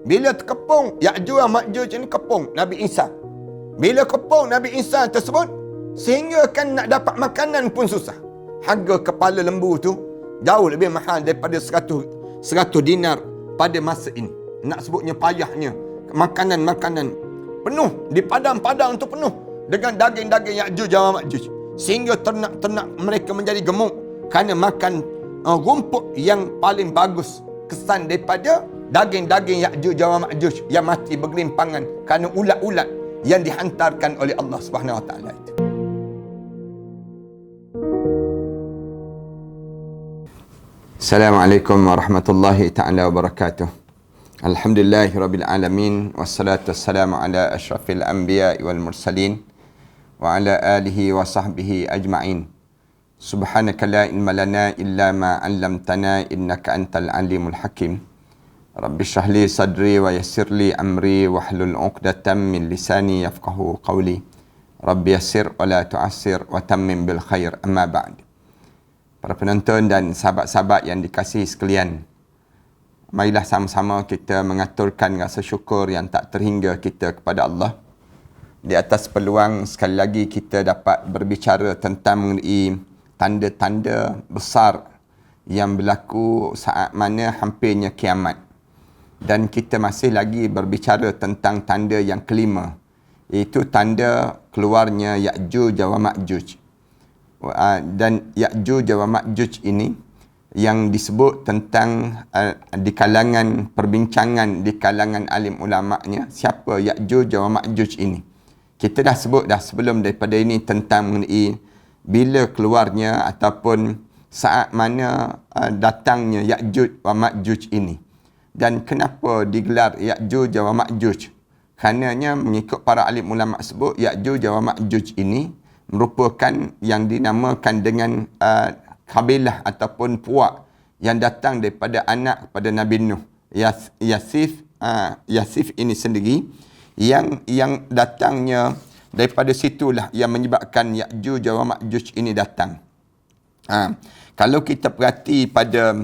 Bila terkepung Ya'juj dan Ma'juj ini kepung Nabi Isa. Bila kepung Nabi Isa tersebut, sehingga kan nak dapat makanan pun susah. Harga kepala lembu tu jauh lebih mahal daripada 100 dinar pada masa ini. Nak sebutnya payahnya. Makanan-makanan penuh. Di padang-padang tu penuh dengan daging-daging Ya'juj dan Ma'juj. Sehingga ternak-ternak mereka menjadi gemuk kerana makan rumput yang paling bagus kesan daripada daging-daging Ya'juj dan Ma'juj yang mati bergelimpangan kerana ulat-ulat yang dihantarkan oleh Allah Subhanahu Wa Taala itu. Assalamualaikum warahmatullahi taala wabarakatuh. Alhamdulillahirabbil alamin wassalatu wassalamu ala asyrafil anbiya'i wal mursalin wa ala alihi wa sahbihi ajma'in. Subhanaka la ilma lana illa ma 'allamtana innaka antal alimul hakim. Rabbi shrah li sadri wa yassir li amri wahlul 'uqdatam min lisani yafqahu qawli. Rabbi yassir wa la tu'assir wa tammim bil khair. Amma ba'd. Para penonton dan sahabat-sahabat yang dikasihi sekalian, marilah sama-sama kita mengaturkan rasa syukur yang tak terhingga kita kepada Allah di atas peluang sekali lagi kita dapat berbicara tentang mengenai tanda-tanda besar yang berlaku saat mana hampirnya kiamat. Dan kita masih lagi berbicara tentang tanda yang kelima, iaitu tanda keluarnya Ya'juj dan Ma'juj. Dan Ya'juj dan Ma'juj ini yang disebut tentang di kalangan perbincangan di kalangan alim ulama'nya, siapa Ya'juj dan Ma'juj ini. Kita dah sebut dah sebelum daripada ini tentang mengenai bila keluarnya ataupun saat mana datangnya Ya'juj dan Ma'juj ini. Dan kenapa digelar Ya'juj dan Ma'juj? Karenanya mengikut para alim ulama sebut Ya'juj dan Ma'juj ini merupakan yang dinamakan dengan kabilah ataupun puak yang datang daripada anak kepada Nabi Nuh. Yasif ini sendiri yang datangnya daripada situlah yang menyebabkan Ya'juj dan Ma'juj ini datang. Kalau kita perhati pada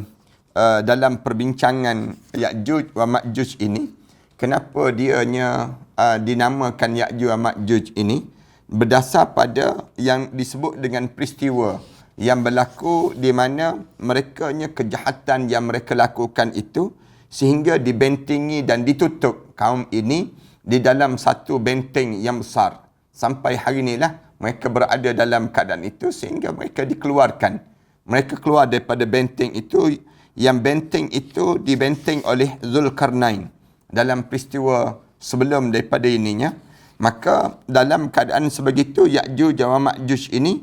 dalam perbincangan Ya'juj dan Ma'juj ini, kenapa dianya dinamakan Ya'juj dan Ma'juj ini? Berdasar pada yang disebut dengan peristiwa yang berlaku di mana merekanya kejahatan yang mereka lakukan itu sehingga dibentengi dan ditutup kaum ini di dalam satu benteng yang besar. Sampai hari inilah mereka berada dalam keadaan itu sehingga mereka dikeluarkan. Mereka keluar daripada benteng itu, yang benteng itu dibenteng oleh Zulkarnain dalam peristiwa sebelum daripada ininya. Maka dalam keadaan sebegitu Ya'juj dan Ma'juj ini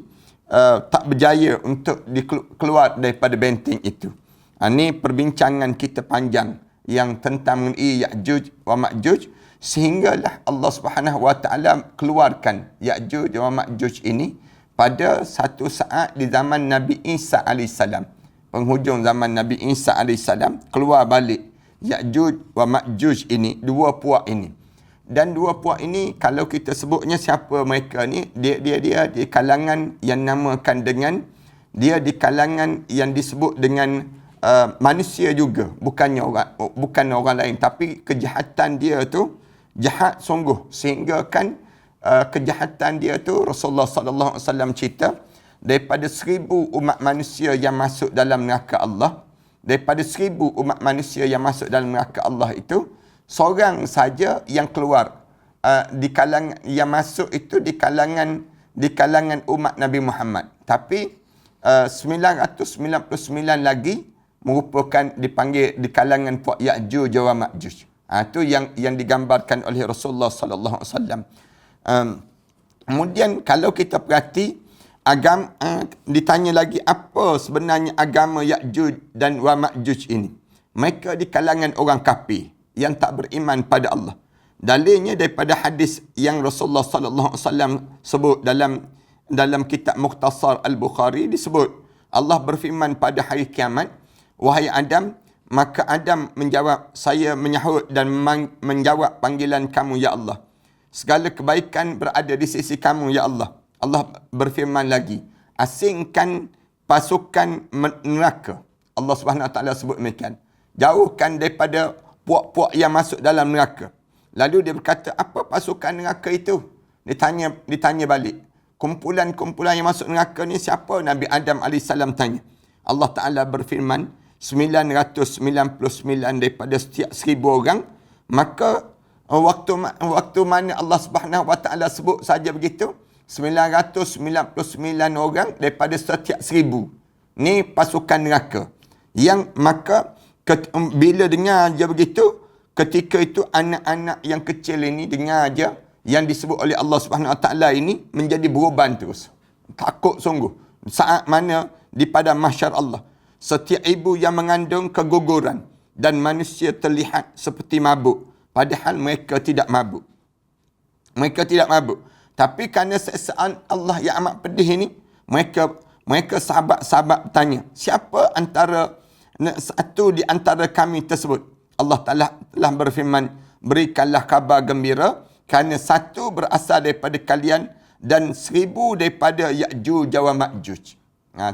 tak berjaya untuk keluar daripada benteng itu. Ini perbincangan kita panjang yang tentang mengenai Ya'juj dan Ma'juj, sehinggalah Allah Subhanahu Wa Taala keluarkan Ya'juj dan Ma'juj ini pada satu saat di zaman Nabi Isa AS. Penghujung zaman Nabi Isa AS keluar balik Ya'juj dan Ma'juj ini, dua puak ini. Dan dua puak ini kalau kita sebutnya siapa mereka ni, dia di kalangan yang namakan dengan, dia di kalangan yang disebut dengan manusia juga, bukan orang lain, tapi kejahatan dia tu jahat sungguh, sehingga kan kejahatan dia tu Rasulullah sallallahu alaihi wasallam cerita daripada 1000 umat manusia yang masuk dalam neraka Allah, daripada 1000 umat manusia yang masuk dalam neraka Allah itu, seorang saja yang keluar di kalangan yang masuk itu di kalangan umat Nabi Muhammad. Tapi 999 lagi merupakan dipanggil di kalangan puak Ya'juj dan Ma'juj. Itu yang digambarkan oleh Rasulullah sallallahu alaihi wasallam. Kemudian kalau kita perhati agama, ditanya lagi apa sebenarnya agama Ya'juj dan Ma'juj ini. Mereka di kalangan orang kafir yang tak beriman pada Allah. Dalilnya daripada hadis yang Rasulullah sallallahu alaihi wasallam sebut dalam kitab Mukhtasar Al-Bukhari, disebut Allah berfirman pada hari kiamat, wahai Adam, maka Adam menjawab, saya menyahut dan menjawab panggilan kamu ya Allah. Segala kebaikan berada di sisi kamu ya Allah. Allah berfirman lagi, asingkan pasukan neraka. Allah Subhanahu Wa Taala sebut demikian. Jauhkan daripada puak-puak yang masuk dalam neraka. Lalu dia berkata, apa pasukan neraka itu? Ditanya balik. Kumpulan-kumpulan yang masuk neraka ni siapa? Nabi Adam AS tanya. Allah Ta'ala berfirman, 999 daripada setiap 1000 orang. Maka waktu mana Allah Subhanahu Wa Ta'ala sebut saja begitu, 999 orang daripada setiap 1000. Ni pasukan neraka. Yang maka bila dengar je begitu, ketika itu anak-anak yang kecil ini dengar je yang disebut oleh Allah Subhanahu Wa Ta'ala ini menjadi beruban terus. Takut sungguh. Saat mana di padang mahsyar Allah, setiap ibu yang mengandung keguguran dan manusia terlihat seperti mabuk, padahal mereka tidak mabuk. Mereka tidak mabuk. Tapi kerana seksaan Allah yang amat pedih ini, mereka sahabat-sahabat bertanya, siapa antara satu di antara kami tersebut? Allah Ta'ala telah berfirman, berikanlah kabar gembira kerana satu berasal daripada kalian dan 1000 daripada Ya'juj wa Ma'juj.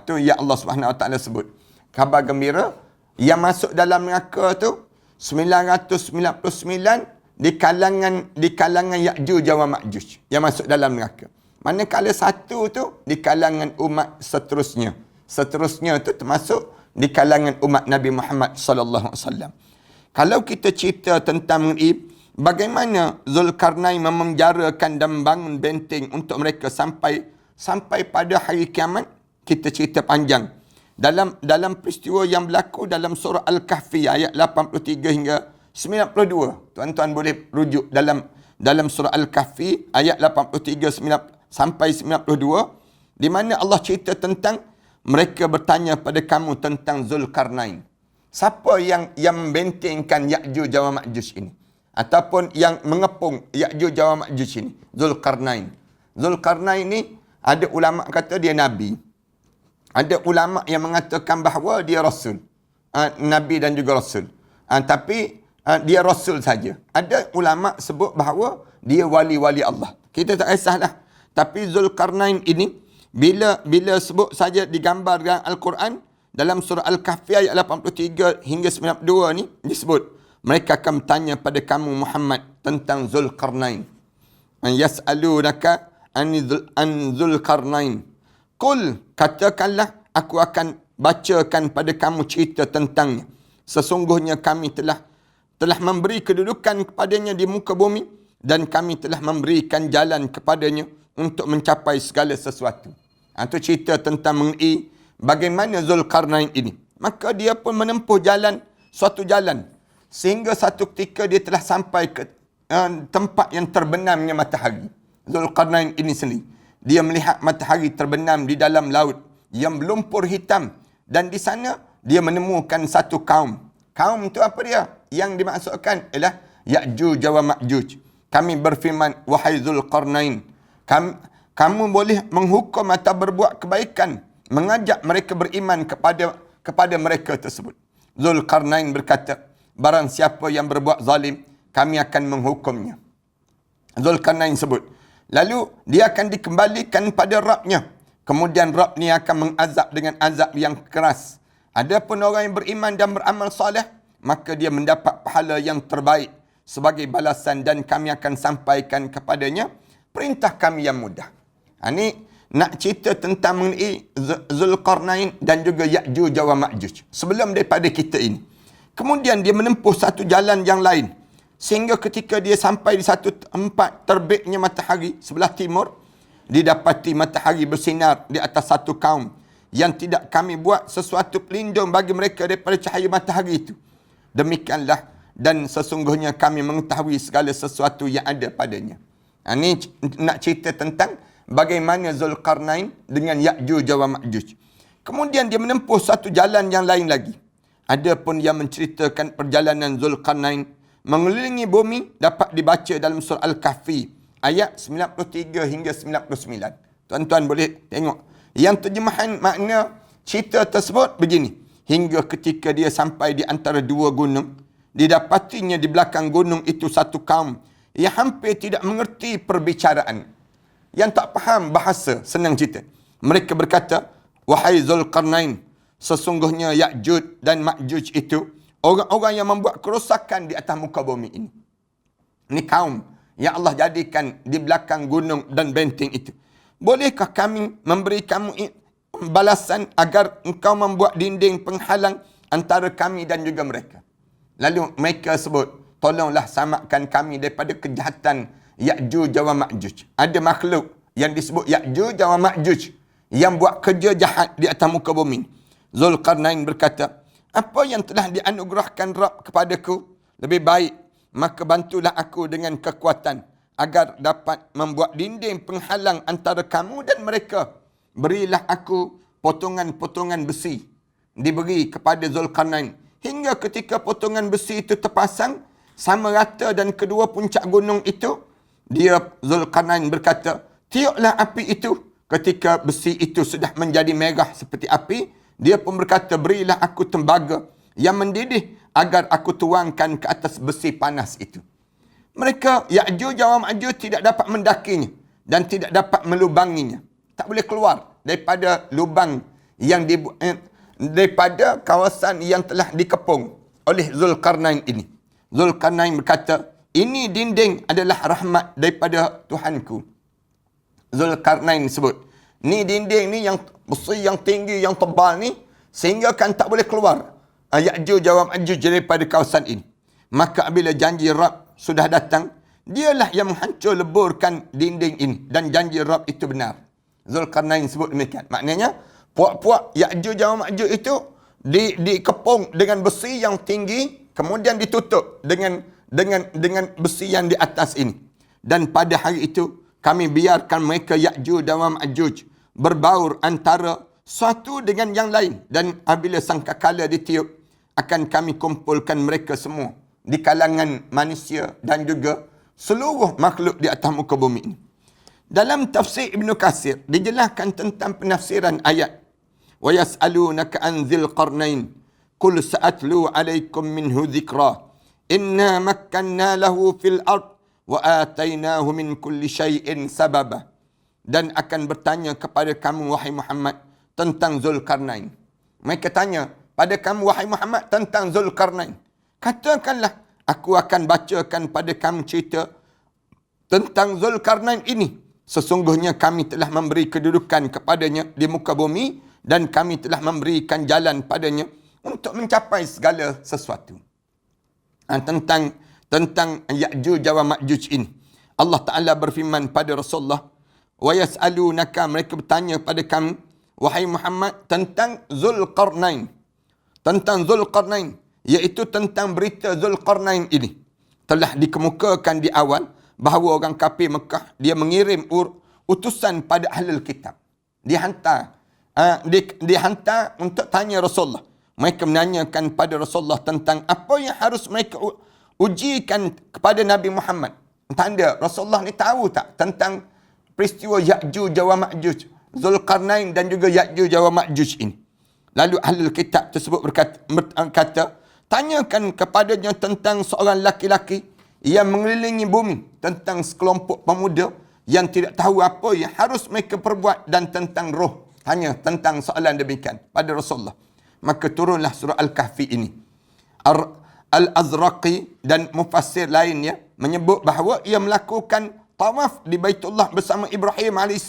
Tu yang Allah Subhanahu Wa Ta'ala sebut. Kabar gembira yang masuk dalam neraka tu 999 di kalangan Ya'juj wa Ma'juj yang masuk dalam neraka. Manakala satu tu di kalangan umat seterusnya. Seterusnya tu termasuk di kalangan umat Nabi Muhammad sallallahu alaihi wasallam. Kalau kita cerita tentang mengenai bagaimana Zulkarnain memenjarakan dan membangun benteng untuk mereka sampai pada hari kiamat, kita cerita panjang. Dalam peristiwa yang berlaku dalam surah Al-Kahfi ayat 83 hingga 92. Tuan-tuan boleh rujuk dalam surah Al-Kahfi ayat 83 sampai 92, di mana Allah cerita tentang mereka bertanya pada kamu tentang Zulkarnain. Siapa yang membentengkan Ya'juj wa Ma'juj ini? Ataupun yang mengepung Ya'juj wa Ma'juj ini? Zulkarnain. Zulkarnain ni ada ulama kata dia Nabi. Ada ulama yang mengatakan bahawa dia Rasul. Nabi dan juga Rasul. Tapi dia Rasul saja. Ada ulama sebut bahawa dia wali-wali Allah. Kita tak kisahlah. Tapi Zulkarnain ini, bila sebut saja digambar dalam Al-Quran, dalam surah Al-Kahfi ayat 83 hingga 92 ni disebut, mereka akan bertanya pada kamu Muhammad tentang Zulkarnain. Yas'alunaka an Zulkarnain. Qul, katakanlah, aku akan bacakan pada kamu cerita tentangnya. Sesungguhnya kami telah memberi kedudukan kepadanya di muka bumi dan kami telah memberikan jalan kepadanya untuk mencapai segala sesuatu. Itu cerita tentang mengenai bagaimana Zulkarnain ini. Maka dia pun menempuh suatu jalan. Sehingga satu ketika dia telah sampai ke tempat yang terbenamnya matahari. Zulkarnain ini sendiri. Dia melihat matahari terbenam di dalam laut yang berlumpur hitam. Dan di sana dia menemukan satu kaum. Kaum itu apa dia? Yang dimaksudkan ialah Ya'juj wa Ma'juj. Kami berfirman, wahai Zulkarnain, kamu boleh menghukum atau berbuat kebaikan, mengajak mereka beriman kepada mereka tersebut. Zulkarnain berkata, barang siapa yang berbuat zalim, kami akan menghukumnya. Zulkarnain sebut. Lalu dia akan dikembalikan pada Rabb-nya. Kemudian Rabb ni akan mengazab dengan azab yang keras. Adapun orang yang beriman dan beramal soleh, maka dia mendapat pahala yang terbaik sebagai balasan dan kami akan sampaikan kepadanya perintah kami yang mudah. Ini nak cerita tentang mengenai Zulkarnain dan juga Ya'juj wa Ma'juj. Sebelum daripada kita ini. Kemudian dia menempuh satu jalan yang lain. Sehingga ketika dia sampai di satu tempat terbitnya matahari sebelah timur, didapati matahari bersinar di atas satu kaum yang tidak kami buat sesuatu pelindung bagi mereka daripada cahaya matahari itu. Demikianlah, dan sesungguhnya kami mengetahui segala sesuatu yang ada padanya. Ini nak cerita tentang bagaimana Zulkarnain dengan Ya'juj wa Ma'juj. Kemudian dia menempuh satu jalan yang lain lagi. Ada pun yang menceritakan perjalanan Zulkarnain mengelilingi bumi dapat dibaca dalam surah Al-Kahfi ayat 93 hingga 99. Tuan-tuan boleh tengok. Yang terjemahan makna cerita tersebut begini. Hingga ketika dia sampai di antara dua gunung, didapatinya di belakang gunung itu satu kaum yang hampir tidak mengerti perbicaraan. Yang tak faham bahasa, senang cerita. Mereka berkata, wahai Zulkarnain, sesungguhnya Ya'juj dan Ma'juj itu orang-orang yang membuat kerosakan di atas muka bumi ini. Ini kaum yang Allah jadikan di belakang gunung dan benteng itu. Bolehkah kami memberi kamu balasan agar engkau membuat dinding penghalang antara kami dan juga mereka? Lalu mereka sebut, tolonglah samakan kami daripada kejahatan Ya'juj wa Ma'juj. Ada makhluk yang disebut Ya'juj wa Ma'juj yang buat kerja jahat di atas muka bumi. Zulkarnain berkata, apa yang telah dianugerahkan Rabb kepadaku lebih baik, maka bantulah aku dengan kekuatan agar dapat membuat dinding penghalang antara kamu dan mereka. Berilah aku potongan-potongan besi. Diberi kepada Zulkarnain. Hingga ketika potongan besi itu terpasang sama rata dan kedua puncak gunung itu, dia Zulkarnain berkata, tiuplah api itu. Ketika besi itu sudah menjadi merah seperti api, dia pun berkata, berilah aku tembaga yang mendidih agar aku tuangkan ke atas besi panas itu. Mereka, Ya'juj wa Ma'juj tidak dapat mendakinya dan tidak dapat melubanginya. Tak boleh keluar daripada lubang yang daripada kawasan yang telah dikepung oleh Zulkarnain ini. Zulkarnain berkata, ini dinding adalah rahmat daripada Tuhanku. Zulkarnain sebut, ni dinding ni yang besi yang tinggi, yang tebal ni, sehingga kan tak boleh keluar Ya'juj wa Ma'juj daripada kawasan ini. Maka bila janji Rabb sudah datang, dialah yang menghancur leburkan dinding ini. Dan janji Rabb itu benar. Zulkarnain sebut demikian. Maknanya, puak-puak Ya'juj wa Ma'juj itu dikepung dengan besi yang tinggi, kemudian ditutup dengan besi yang di atas ini. Dan pada hari itu, kami biarkan mereka Ya'juj wa Ma'juj berbaur antara satu dengan yang lain. Dan apabila sangkakala ditiup, akan kami kumpulkan mereka semua di kalangan manusia dan juga seluruh makhluk di atas muka bumi ini. Dalam tafsir Ibn Katsir, dijelaskan tentang penafsiran ayat. وَيَسْأَلُونَكَ عَنْ ذِي الْقَرْنَيْنِ قُلْ سَأَتْلُو عَلَيْكُمْ مِنْهُ ذِكْرًا إِنَّا مَكَّنَّا لَهُ فِي الْأَرْضِ وَآتَيْنَاهُ مِنْ كُلِّ شَيْءٍ سَبَبًا. Dan akan bertanya kepada kamu, wahai Muhammad, tentang Zulkarnain. Mereka tanya pada kamu, wahai Muhammad, tentang Zulkarnain. Katakanlah, aku akan bacakan pada kamu cerita tentang Zulkarnain ini. Sesungguhnya kami telah memberi kedudukan kepadanya di muka bumi dan kami telah memberikan jalan padanya untuk mencapai segala sesuatu. Tentang Ya'juj wa Ma'juj ini, Allah Ta'ala berfirman pada Rasulullah, wa yas'alunaka, mereka bertanya pada kamu, wahai Muhammad, tentang Zulkarnain. Tentang Zulkarnain, iaitu tentang berita Zulkarnain ini. Telah dikemukakan di awal bahawa orang kafir Mekah, dia mengirim utusan pada ahlul kitab. Dihantar untuk tanya Rasulullah. Mereka menanyakan pada Rasulullah tentang apa yang harus mereka ujikan kepada Nabi Muhammad. Tanda Rasulullah ni tahu tak tentang peristiwa Ya'juj wa Ma'juj, Zulkarnain dan juga Ya'juj wa Ma'juj ini. Lalu ahlul kitab tersebut berkata, tanyakan kepadanya tentang seorang laki-laki yang mengelilingi bumi, tentang sekelompok pemuda yang tidak tahu apa yang harus mereka perbuat, dan tentang roh. Tanya tentang soalan demikian pada Rasulullah. Maka turunlah surah Al-Kahfi ini. Al-Azraqi dan mufassir lainnya menyebut bahawa ia melakukan tawaf di Baitullah bersama Ibrahim AS.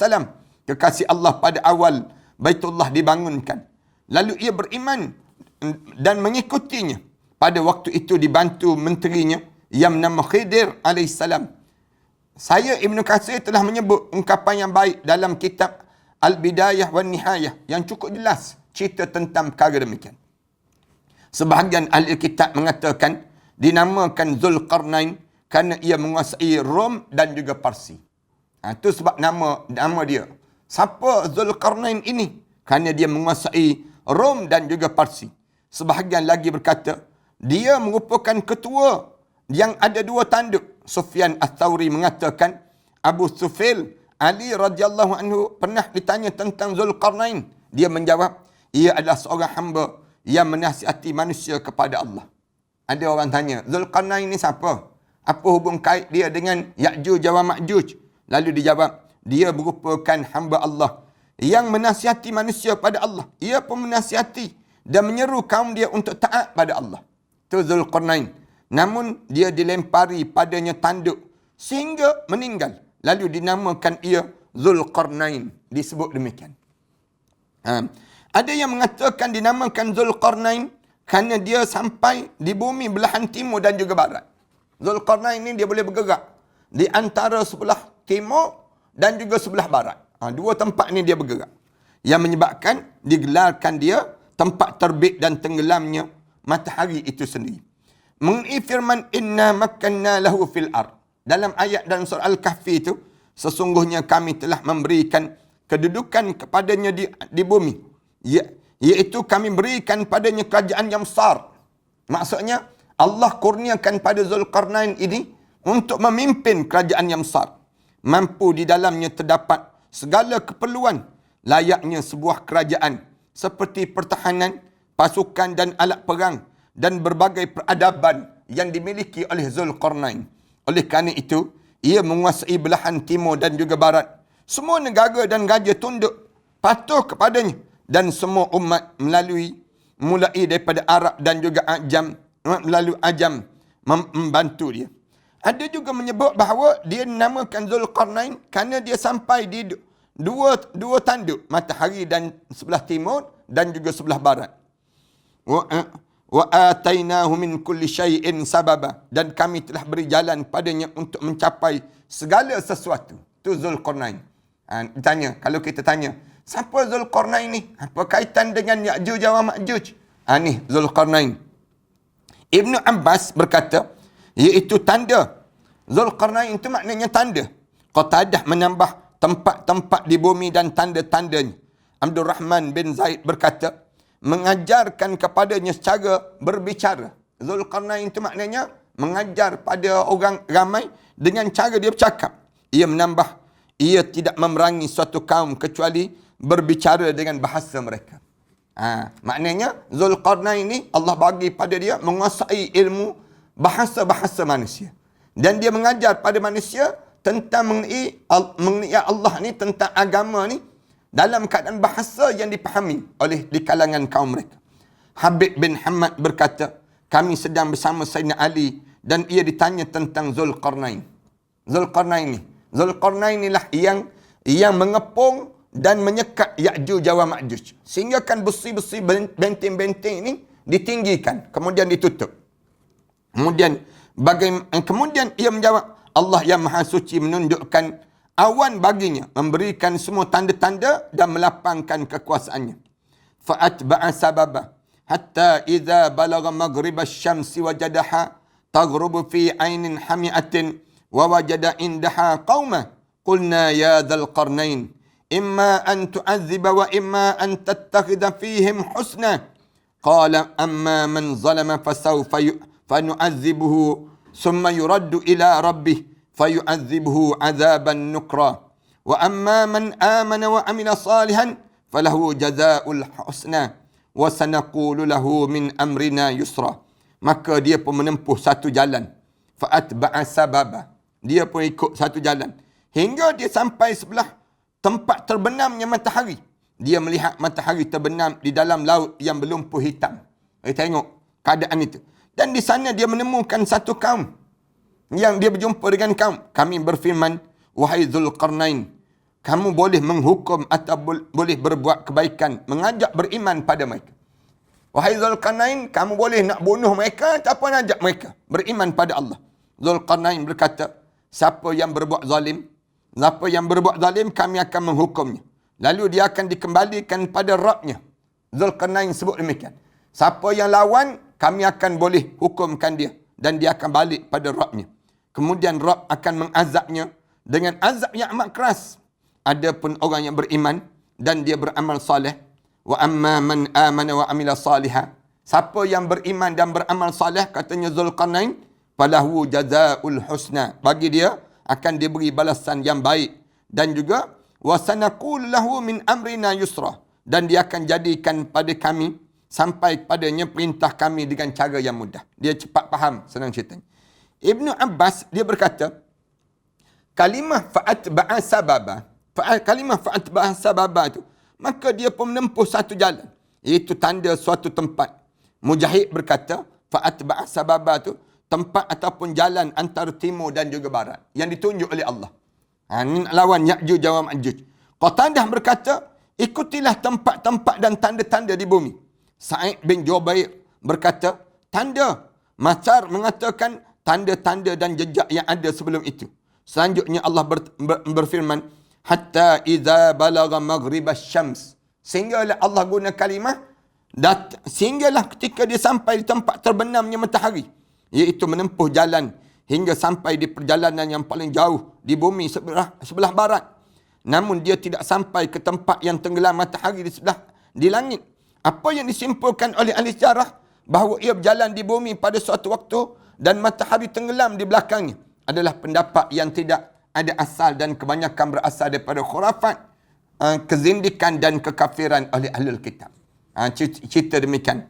Kekasih Allah pada awal Baitullah dibangunkan. Lalu ia beriman dan mengikutinya. Pada waktu itu dibantu menterinya yang bernama Khidir AS. Saya Ibn Katsir telah menyebut ungkapan yang baik dalam kitab Al-Bidayah wa Nihayah yang cukup jelas cerita tentang perkara demikian. Sebahagian ahli kitab mengatakan dinamakan Zulkarnain kerana ia menguasai Rom dan juga Parsi. Itu sebab nama dia. Siapa Zulkarnain ini? Kerana dia menguasai Rom dan juga Parsi. Sebahagian lagi berkata, dia merupakan ketua yang ada dua tanduk. Sufyan Ats-Tsauri mengatakan, Abu Sufil Ali radhiyallahu anhu pernah ditanya tentang Zulkarnain. Dia menjawab, ia adalah seorang hamba yang menasihati manusia kepada Allah. Ada orang tanya, Zulkarnain ni siapa? Apa hubung kait dia dengan Ya'juj wa Ma'juj? Lalu dijawab, dia merupakan hamba Allah yang menasihati manusia pada Allah. Ia pun menasihati dan menyeru kaum dia untuk taat pada Allah. Tu Zulqarnain. Namun dia dilempari padanya tanduk sehingga meninggal. Lalu dinamakan ia Zulqarnain. Disebut demikian. Ada yang mengatakan dinamakan Zulqarnain kerana dia sampai di bumi belahan timur dan juga barat. Zulqarnain ni dia boleh bergerak di antara sebelah timur dan juga sebelah barat. Dua tempat ni dia bergerak. Yang menyebabkan digelarkan dia tempat terbit dan tenggelamnya matahari itu sendiri. Mengenai firman inna makkanna lahu fil ard. Dalam ayat dalam surah Al-Kahfi itu, sesungguhnya kami telah memberikan kedudukan kepadanya di bumi. Iaitu kami berikan padanya kerajaan yang besar. Maksudnya, Allah kurniakan pada Zulqarnain ini untuk memimpin kerajaan yang besar. Mampu di dalamnya terdapat segala keperluan layaknya sebuah kerajaan seperti pertahanan, pasukan dan alat perang dan berbagai peradaban yang dimiliki oleh Zulqarnain. Oleh kerana itu, ia menguasai belahan timur dan juga barat. Semua negara dan raja tunduk patuh kepadanya dan semua umat mulai daripada Arab dan juga melalui Ajam membantu dia. Ada juga menyebut bahawa dia dinamakan Zulqarnain kerana dia sampai di dua tanduk, matahari dan sebelah timur dan juga sebelah barat. Wa atainahu min kulli syai'in sababa, dan kami telah beri jalan padanya untuk mencapai segala sesuatu. Tu Zulqarnain. Ditanya, kalau kita tanya, siapa Zulqarnain ni? Apa kaitan dengan Ya'juj wa Ma'juj? Ni Zulqarnain. Ibnu Abbas berkata, iaitu tanda. Zulqarnain itu maknanya tanda. Qatadah menambah tempat-tempat di bumi dan tanda-tandanya. Abdul Rahman bin Zaid berkata, mengajarkan kepadanya secara berbicara. Zulqarnain itu maknanya mengajar pada orang ramai dengan cara dia bercakap. Ia menambah, ia tidak memerangi suatu kaum kecuali berbicara dengan bahasa mereka. Maknanya Zulqarnain ini Allah bagi pada dia menguasai ilmu bahasa-bahasa manusia. Dan dia mengajar pada manusia tentang mengenai Allah ni, tentang agama ni, dalam keadaan bahasa yang dipahami oleh di kalangan kaum mereka. Habib bin Hamad berkata, kami sedang bersama Sayyidina Ali dan ia ditanya tentang Zulqarnain. Zulqarnain inilah yang mengepung dan menyekat Ya'juj wa Ma'juj. Sehingga kan besi-besi benteng-benteng ini ditinggikan, kemudian ditutup. Kemudian ia menjawab, Allah yang Maha Suci menunjukkan awan baginya, memberikan semua tanda-tanda dan melapangkan kekuasaannya. Fa'atba'a sababa hatta idza balagha maghrib asy-syamsi wajadaha taghrubu fi 'ainin hami'atin wa wajada indaha qauma qulna ya dzal qarnain imma an tu'azziba wa imma an tattakhidha fihim husna qala amma man zalama fasawfa fanu'azzibuhu thumma yuraddu ila rabbih fayu'azzibuhu 'adzaban nukra wa amma man amana wa 'amila salihan falahu jazaa'ul husna wa sanaqulu lahu min amrina yusra. Maka dia pun menempuh satu jalan. Fa'atba'a sababa. Dia pun ikut satu jalan hingga dia sampai sebelah tempat terbenamnya matahari. Dia melihat matahari terbenam di dalam laut yang berlumpur hitam. Tengok keadaan itu. Dan di sana dia menemukan satu kaum yang dia berjumpa dengan kaum. Kami berfirman, wahai Zulqarnain, kamu boleh menghukum atau boleh berbuat kebaikan, mengajak beriman pada mereka. Wahai Zulqarnain, kamu boleh nak bunuh mereka ataupun ajak mereka beriman pada Allah. Zulqarnain berkata, siapa yang berbuat zalim, kami akan menghukumnya. Lalu dia akan dikembalikan pada Rabbnya. Zulqarnain sebut demikian. Siapa yang lawan, kami akan boleh hukumkan dia. Dan dia akan balik pada Rabbnya. Kemudian Rabb akan mengazabnya dengan azab yang amat keras. Adapun orang yang beriman dan dia beramal saleh, wa amma man amana wa amila salihah. Siapa yang beriman dan beramal saleh, katanya Zulqarnain, falahu jazaa'ul husna. Bagi dia akan diberi balasan yang baik. Dan juga wa sanaqul lahu min amrina yusra. Dan dia akan jadikan pada kami, sampai padanya perintah kami dengan cara yang mudah. Dia cepat faham, senang ceritanya. Ibnu Abbas dia berkata, kalimah fa'atba'a sababa itu, maka dia pun menempuh satu jalan, iaitu tanda suatu tempat. Mujahid berkata, Fa'atba'a sababa tu tempat ataupun jalan antara timur dan juga barat yang ditunjuk oleh Allah. Ini nak lawan Ya'juj wa Ma'juj. Qatadah berkata, ikutilah tempat-tempat dan tanda-tanda di bumi. Sa'id bin Jubair berkata, tanda. Masyar mengatakan tanda-tanda dan jejak yang ada sebelum itu. Selanjutnya Allah berfirman, hatta iza balagha maghribas syams. Sehinggalah Allah guna kalimah, sehinggalah ketika dia sampai di tempat terbenamnya matahari, iaitu menempuh jalan hingga sampai di perjalanan yang paling jauh di bumi sebelah barat. Namun dia tidak sampai ke tempat yang tenggelam matahari di langit. Apa yang disimpulkan oleh ahli sejarah bahawa ia berjalan di bumi pada suatu waktu dan matahari tenggelam di belakangnya adalah pendapat yang tidak ada asal dan kebanyakan berasal daripada khurafat, kezindikan dan kekafiran oleh ahlul kitab. Cerita demikian.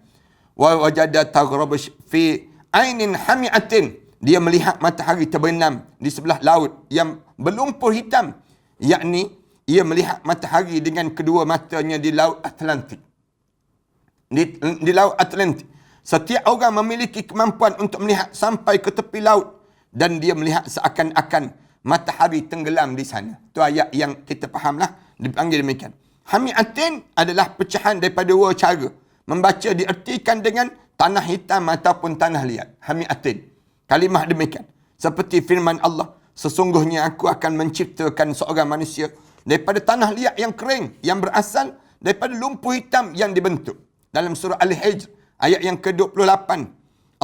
Wa wajada taghrab fi ainin hami'atin. Dia melihat matahari terbenam di sebelah laut yang berlumpur hitam. Yakni, ia melihat matahari dengan kedua matanya di laut Atlantik. Di laut Atlantik. Setiap orang memiliki kemampuan untuk melihat sampai ke tepi laut. Dan dia melihat seakan-akan matahari tenggelam di sana. Itu ayat yang kita fahamlah. Dipanggil demikian. Hami'atin adalah pecahan daripada dua cara. Membaca diertikan dengan tanah hitam ataupun tanah liat. Hami'atin. Kalimah demikian. Seperti firman Allah. Sesungguhnya aku akan menciptakan seorang manusia daripada tanah liat yang kering. Yang berasal daripada lumpur hitam yang dibentuk. Dalam surah Al-Hijr. Ayat yang ke-28.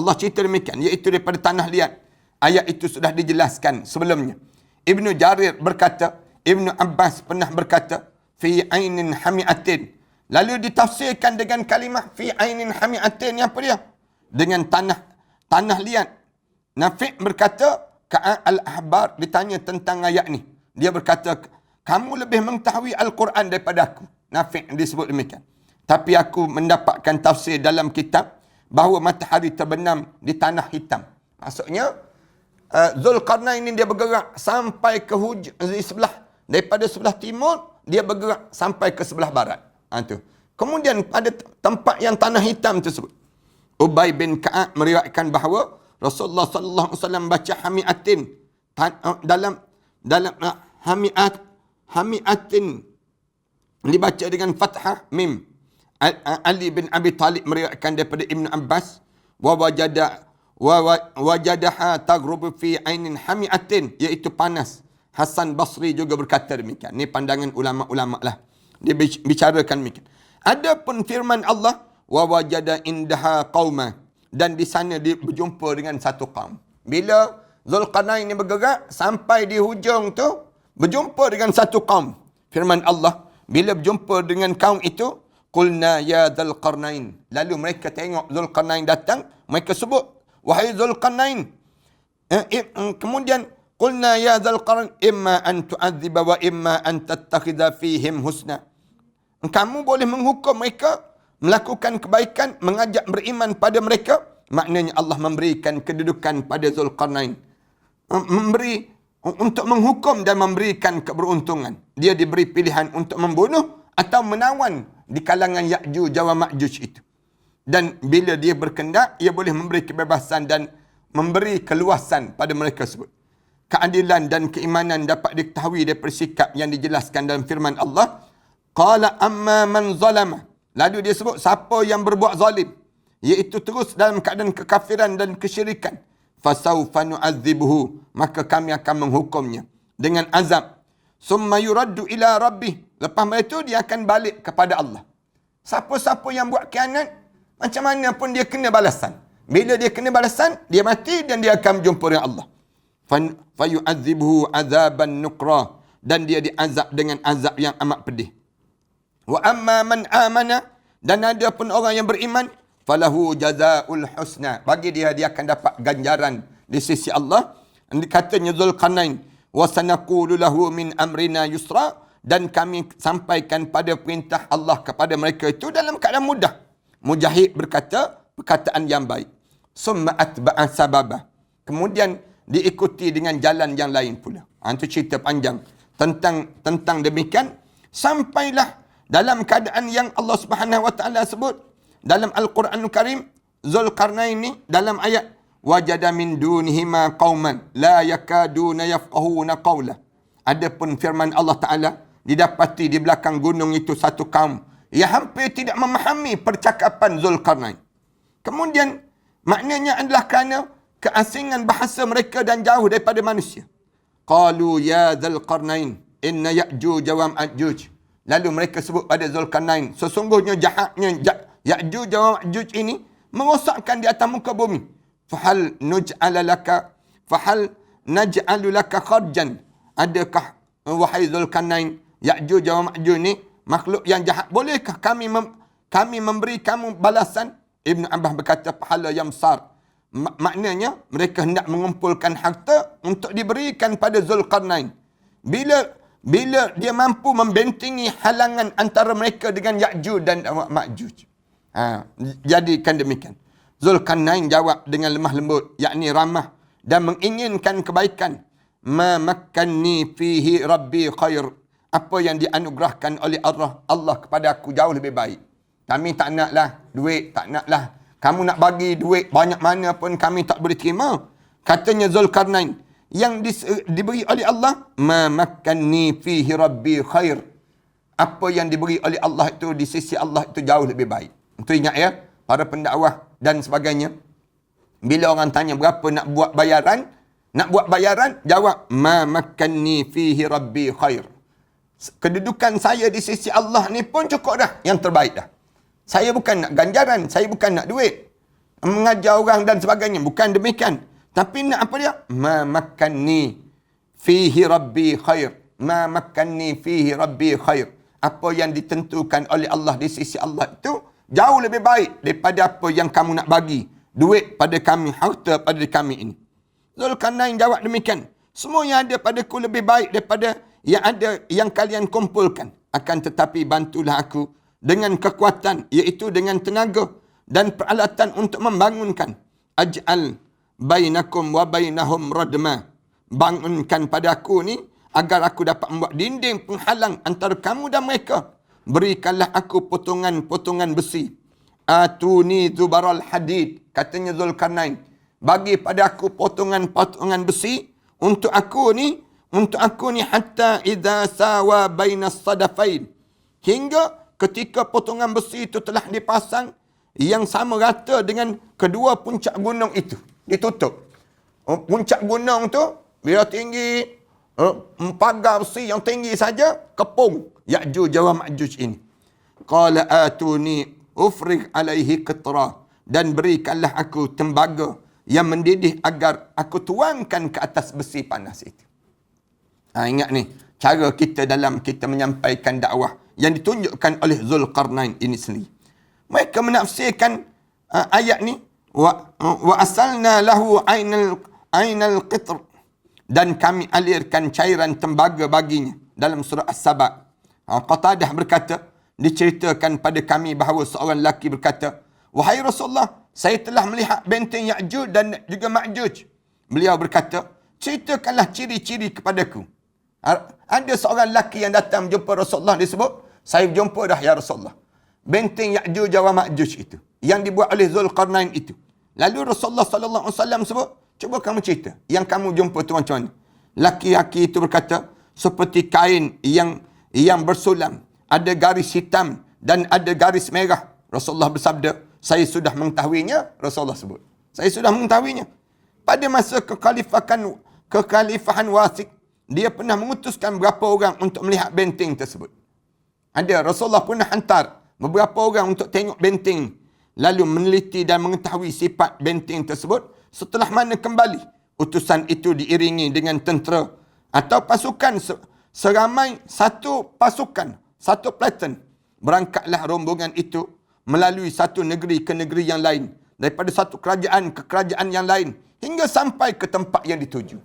Allah cerita demikian. Iaitu daripada tanah liat. Ayat itu sudah dijelaskan sebelumnya. Ibnu Jarir berkata. Ibnu Abbas pernah berkata. Fi ainin hami'atin. Lalu ditafsirkan dengan kalimah fi ainin hami'atin. Apa dia? Dengan tanah liat. Nafi' berkata, Ka'a al-Ahbar ditanya tentang ayat ni. Dia berkata, kamu lebih mengetahui Al-Quran daripada aku. Nafi' disebut demikian. Tapi aku mendapatkan tafsir dalam kitab bahawa matahari terbenam di tanah hitam. Maksudnya, Zulkarnain ini dia bergerak sampai ke daripada sebelah timur, dia bergerak sampai ke sebelah barat. Tu. Kemudian pada tempat yang tanah hitam tersebut, Ubay bin Ka'ab meriwayatkan bahawa Rasulullah sallallahu alaihi wasallam baca hami'atin dalam hami'atin dibaca dengan fathah mim. Ali bin Abi Talib meriwayatkan daripada Ibn Abbas wajadaha taghrubu fi ainin hami'atin, iaitu panas. Hasan Basri juga berkata demikian. Ini pandangan ulama-ulama lah. Dia bicarakan demikian. Adapun firman Allah, wa wajada indaha qauma, dan di sana dia berjumpa dengan satu kaum. Bila Zulkarnain ini bergerak sampai di hujung tu, berjumpa dengan satu kaum. Firman Allah, bila berjumpa dengan kaum itu, qulna ya Zulkarnain. Lalu mereka tengok Zulkarnain datang, mereka sebut, wahai Zulkarnain. Kemudian qulna ya Zulkarnain imma an tu'adziba wa imma an tattakhidha fihim husna. Kamu boleh menghukum mereka, melakukan kebaikan, mengajak beriman pada mereka. Maknanya Allah memberikan kedudukan pada Zulkarnain. Memberi untuk menghukum dan memberikan keberuntungan. Dia diberi pilihan untuk membunuh atau menawan di kalangan Ya'juj wa Ma'juj itu. Dan bila dia berkendak, ia boleh memberi kebebasan dan memberi keluasan pada mereka tersebut. Keadilan dan keimanan dapat diketahui daripada sikap yang dijelaskan dalam firman Allah. Qala amma man zalama. Lalu dia sebut siapa yang berbuat zalim, iaitu terus dalam keadaan kekafiran dan kesyirikan. Fasawfa nu'adzibuhu, maka kami akan menghukumnya dengan azab. Summa yuraddu ila rabbih. Lepas itu dia akan balik kepada Allah. Siapa-siapa yang buat khianat, macam mana pun dia kena balasan. Bila dia kena balasan, dia mati dan dia akan berjumpa dengan Allah. Fayu'adzibuhu azaban nukra, dan dia diazab dengan azab yang amat pedih. Wa amma man amana, dan ada pun orang yang beriman, falahu jazaa'ul husna, bagi dia akan dapat ganjaran di sisi Allah. Katanya Zulkarnain, wa sanaqulu lahu min amrina yusra, dan kami sampaikan pada perintah Allah kepada mereka itu dalam keadaan mudah. Mujahid berkata perkataan yang baik. Summa atba'a sababa, kemudian diikuti dengan jalan yang lain pula. Itu cerita panjang tentang demikian, sampailah dalam keadaan yang Allah Subhanahu wa taala sebut dalam Al-Quranul Karim, Zulkarnain ni dalam ayat wajada min dunihima qauman la yakaduna yafqahuna qawla. Adapun firman Allah Taala, didapati di belakang gunung itu satu kaum yang hampir tidak memahami percakapan Zulkarnain. Kemudian maknanya adalah kerana keasingan bahasa mereka dan jauh daripada manusia. Qalu ya Zulkarnain inna Ya'juj wa Ma'juj. Lalu mereka sebut pada Zulkarnain, sesungguhnya jahatnya Ya'juj wa Ma'juj ini merosakkan di atas muka bumi. Fahal naj'alu laka kharjan. Adakah wahai Zulkarnain, Ya'juj wa Ma'juj ni makhluk yang jahat, bolehkah kami memberi kamu balasan? Ibn Abbas berkata pahala yang besar. Maknanya mereka hendak mengumpulkan harta untuk diberikan pada Zulkarnain. Bila dia mampu membentengi halangan antara mereka dengan Ya'juj dan Ma'juj. Jadikan demikian. Zulkarnain jawab dengan lemah lembut, yakni ramah dan menginginkan kebaikan. Ma makkanni fihi rabbi khair. Apa yang dianugerahkan oleh Allah kepada aku jauh lebih baik. Kami tak naklah duit, tak naklah. Kamu nak bagi duit banyak mana pun kami tak boleh terima. Katanya Zulkarnain, yang diberi oleh Allah, ma makkanni fihi rabbi khair. Apa yang diberi oleh Allah itu di sisi Allah itu jauh lebih baik. Itu ingat ya, para pendakwah dan sebagainya. Bila orang tanya berapa nak buat bayaran, jawab ma makkanni fihi rabbi khair. Kedudukan saya di sisi Allah ni pun cukup dah, yang terbaik dah. Saya bukan nak ganjaran, saya bukan nak duit, mengajar orang dan sebagainya, bukan demikian. Tapi nak apa dia? Ma makkanni fihi rabbi khair. Ma makkanni fihi rabbi khair. Apa yang ditentukan oleh Allah di sisi Allah itu jauh lebih baik daripada apa yang kamu nak bagi. Duit pada kami, harta pada kami ini. Zulkarnain jawab demikian. Semua yang ada padaku lebih baik daripada yang kalian kumpulkan. Akan tetapi bantulah aku dengan kekuatan, iaitu dengan tenaga dan peralatan untuk membangunkan. Aj'al bainakum wa bainahum radma. Bangunkan pada aku ni agar aku dapat membuat dinding penghalang antara kamu dan mereka. Berikanlah aku potongan-potongan besi. Atuni zubaral hadid. Katanya Zulkarnain, bagi pada aku potongan-potongan besi untuk aku ni hatta idza sawa bainas sadafain. Hingga ketika potongan besi itu telah dipasang yang sama rata dengan kedua puncak gunung itu, ditutup. Puncak gunung tu bila tinggi, pagar besi yang tinggi saja kepung Ya'juj wa Ma'juj ini. Qala atuni ufrig alaihi qitra. Dan berikanlah aku tembaga yang mendidih agar aku tuangkan ke atas besi panas itu. Ingat ni, cara kita dalam kita menyampaikan dakwah yang ditunjukkan oleh Zulkarnain ini sendiri. Mereka menafsirkan ayat ni, wa asalna lahu ainal qitr. Dan kami alirkan cairan tembaga baginya. Dalam surah As-Saba. Qatadah berkata, diceritakan pada kami bahawa seorang lelaki berkata, wahai Rasulullah, saya telah melihat benteng Ya'juj dan juga Ma'juj. Beliau berkata, ceritakanlah ciri-ciri kepadaku. Ada seorang lelaki yang datang jumpa Rasulullah, disebut, saya jumpa dah ya Rasulullah benteng Ya'juj wa Ma'juj itu, yang dibuat oleh Zulkarnain itu. Lalu Rasulullah SAW sebut, cuba kamu cerita, yang kamu jumpa tu macam mana? Laki-laki itu berkata, seperti kain yang bersulam, ada garis hitam dan ada garis merah. Rasulullah bersabda, saya sudah mengetahuinya. Rasulullah sebut, saya sudah mengetahuinya. Pada masa kekhalifahan Wasik, dia pernah mengutuskan beberapa orang untuk melihat benteng tersebut. Rasulullah pernah hantar beberapa orang untuk tengok benteng, lalu meneliti dan mengetahui sifat benteng tersebut. Setelah mana kembali, utusan itu diiringi dengan tentera atau pasukan seramai satu pasukan, satu platoon. Berangkatlah rombongan itu melalui satu negeri ke negeri yang lain, daripada satu kerajaan ke kerajaan yang lain, hingga sampai ke tempat yang dituju.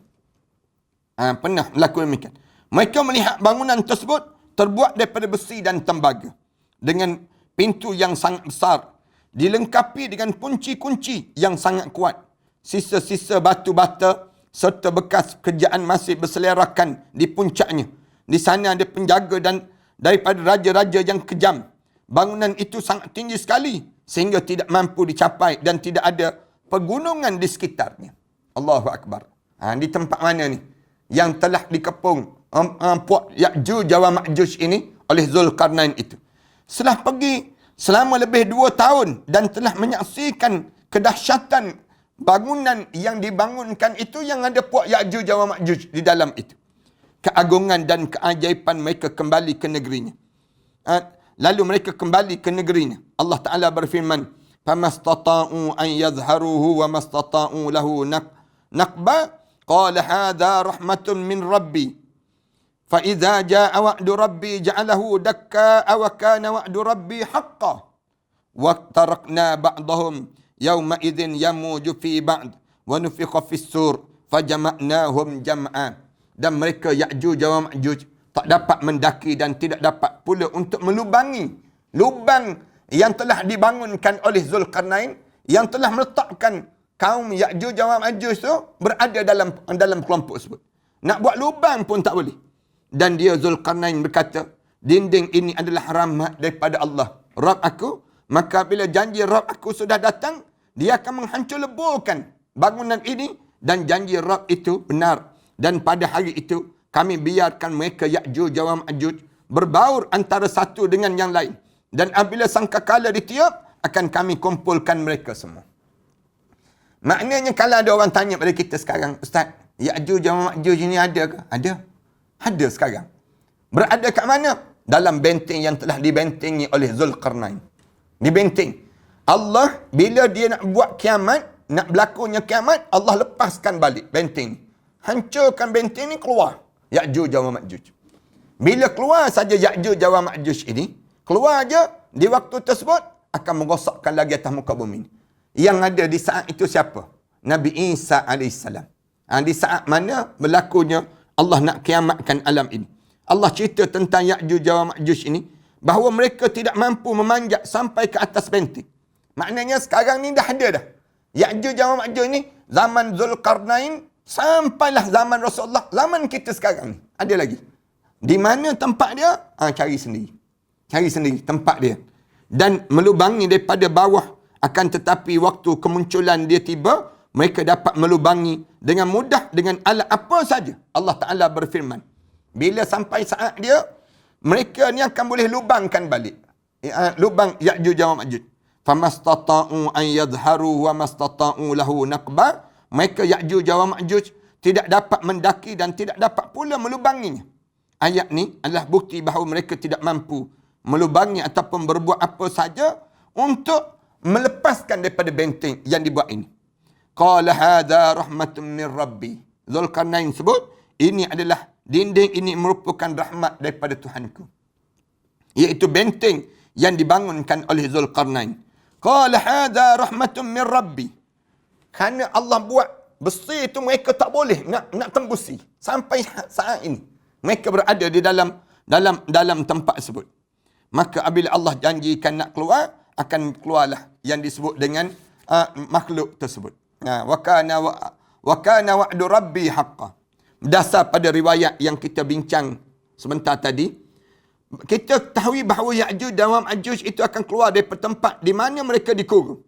Pernah melakukan demikian. Mereka melihat bangunan tersebut terbuat daripada besi dan tembaga, dengan pintu yang sangat besar, dilengkapi dengan kunci-kunci yang sangat kuat. Sisa-sisa batu bata serta bekas kerjaan masih berselerakan di puncaknya. Di sana ada penjaga dan daripada raja-raja yang kejam. Bangunan itu sangat tinggi sekali, sehingga tidak mampu dicapai dan tidak ada pegunungan di sekitarnya. Allahu Akbar. Di tempat mana ni? Yang telah dikepung puak Ya'juj wa Ma'juj ini oleh Zulkarnain itu. Setelah pergi selama lebih 2 tahun dan telah menyaksikan kedahsyatan bangunan yang dibangunkan itu yang ada puak Ya'juj wa Ma'juj di dalam itu. Keagungan dan keajaiban mereka kembali ke negerinya. Lalu mereka kembali ke negerinya. Allah Ta'ala berfirman, فَمَسْتَطَاءُوا أَنْ يَظْهَرُوهُ وَمَسْتَطَاءُوا لَهُ نَقْبًا قَالَ هَذَا رَحْمَةٌ مِّنْ رَبِّي فَإِذَا جَاءَ وَعْدُ رَبِّي جَعَلَهُ دَكَّاءَ وَكَانَ وَعْدُ رَبِّي حَقًّا وَتَرَكْنَا بَعْضَهُمْ يَوْمَئِذٍ يَمُوجُ فِي بَعْضٍ وَنُفِخَ فِي الصُّورِ فَجَمَعْنَاهُمْ جَمْعًا. Dan mereka Ya'juj wa Ma'juj tak dapat mendaki dan tidak dapat pula untuk melubangi lubang yang telah dibangunkan oleh Zulkarnain, yang telah meletakkan kaum Ya'juj wa Ma'juj itu berada dalam kelompok tersebut. Nak buat lubang pun tak boleh. Dan dia Zulkarnain berkata, dinding ini adalah rahmat daripada Allah, Rabb aku. Maka bila janji Rabb aku sudah datang, dia akan menghancur leburkan bangunan ini, dan janji Rabb itu benar. Dan pada hari itu, kami biarkan mereka Ya'juj wa Ma'juj berbaur antara satu dengan yang lain. Dan apabila sangkakala ditiup, akan kami kumpulkan mereka semua. Maknanya kalau ada orang tanya pada kita sekarang, Ustaz, Ya'juj wa Ma'juj ini ada ke? Ada. Ada sekarang. Berada kat mana? Dalam benteng yang telah dibentengi oleh Zulkarnain. Dibenteng. Allah, bila dia nak buat kiamat, nak berlakunya kiamat, Allah lepaskan balik benteng ni. Hancurkan benteng ni, keluar Ya'juj wa Ma'juj. Bila keluar saja Ya'juj wa Ma'juj ini, keluar je, di waktu tersebut akan merosakkan lagi atas muka bumi. Yang ada di saat itu siapa? Nabi Isa AS. Di saat mana berlakunya Allah nak kiamatkan alam ini. Allah cerita tentang Ya'juj wa Ma'juj ini, bahawa mereka tidak mampu memanjat sampai ke atas benteng. Maknanya sekarang ni dah ada dah. Ya'juj wa Ma'juj ni zaman Zulkarnain sampailah zaman Rasulullah, zaman kita sekarang ni. Ada lagi. Di mana tempat dia? Cari sendiri. Cari sendiri tempat dia. Dan melubangi daripada bawah. Akan tetapi waktu kemunculan dia tiba, mereka dapat melubangi dengan mudah dengan alat apa saja. Allah Ta'ala berfirman, bila sampai saat dia, mereka ni akan boleh lubangkan balik. Lubang Ya'juj wa Ma'juj. فَمَسْتَطَاءُوا أَنْ يَظْهَرُوا وَمَسْتَطَاءُوا لَهُ نَقْبًا. Mereka Ya'juj wa Ma'juj tidak dapat mendaki dan tidak dapat pula melubanginya. Ayat ni adalah bukti bahawa mereka tidak mampu melubangi ataupun berbuat apa saja untuk melepaskan daripada benteng yang dibuat ini. Qala hadza rahmatun min rabbi. Zulkarnain sebut, ini adalah dinding ini merupakan rahmat daripada Tuhanku. Iaitu benteng yang dibangunkan oleh Zulkarnain. Qala hadza rahmatun min rabbi. Kerana Allah buat besi itu, mereka tak boleh nak tembusi. Sampai saat ini mereka berada di dalam tempat tersebut. Maka apabila Allah janjikan nak keluar, akan keluarlah yang disebut dengan makhluk tersebut. Wa kana wa'du rabbi haqqan. Berdasar pada riwayat yang kita bincang sebentar tadi, kita ketahui bahawa Ya'juj dan Ma'juj itu akan keluar dari tempat di mana mereka dikurung.